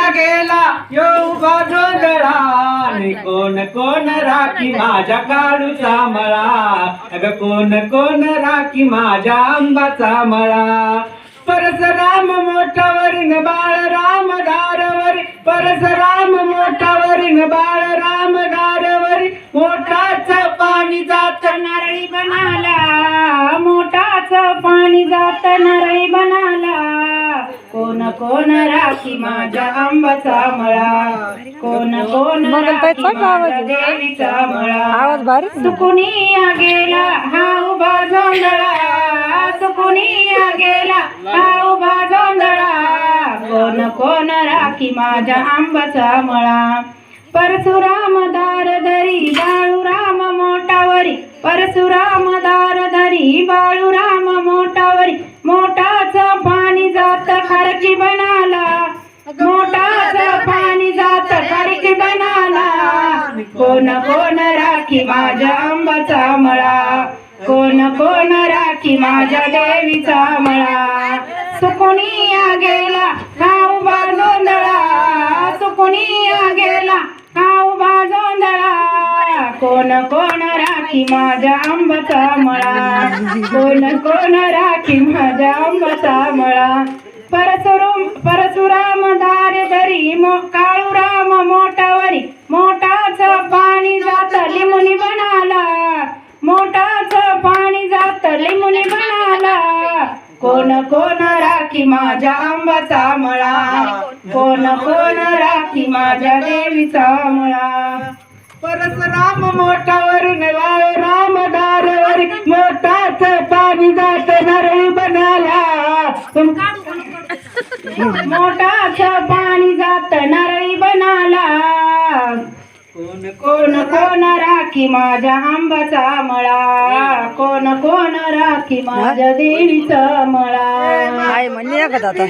गेला येऊ बाजोदळा कोण कोण राखी माझ्या काळूचा मळा अग कोण कोण राखी माझ्या आंबाचा मळा परशुराम मोठावरील बाळ राम दारवरी परशुराम मोठावरील बाळ राम दारवरी मोठाच पाणी जात नारळी बनाला मोठाच पाणी जात नारळी बनाला कोण कोण राखी माझ्या आंबाचा मळा कोण कोण राखी माझ्या देवीचा मळा सुकुनिया गेला हा उभा जोंधळा सुकुनिया गेला हा उभा जोंधळा कोण कोण राखी माझ्या आंबाचा मळा परशुराम दार धरी बाळूराम मोठावरी परशुराम दार धरी बाळूराम मोठावरी मोठाच पाणी जात खारकी बनाला मोठाच पाणी जात खारकी बनाला कोण कोण राखी माझ्या आंबाचा मळा कोण कोण राखी माझ्या देवीचा मळा सुकुनिया गेला हा उभा जोंधळा सुकुनिया गेला हा उभा जोंधळा कोण कोण राखी माझ्या आंबाचा मळा कोण कोण राखी माझ्या आंबाचा मळा परशुराम दार धरी काळूराम मोठावरी मोठाच पाणी जात लिमुनी बनाला मोठाच पाणी जात लिमुनी बनाला कोण कोण राखी माझ्या आंबाचा मळा कोण कोण राखी माझ्या देवीचा मळा परशुराम मोठावरील बाळ राम दारवरी मोठाच पाणी जात नारळी बनाला मोठाच पाणी जात नारळी बनाला कोण कोण कोण राखी माझ्या आंबाचा मळा कोण कोण राखी माझ्या देवीचा मळा म्हणले का आता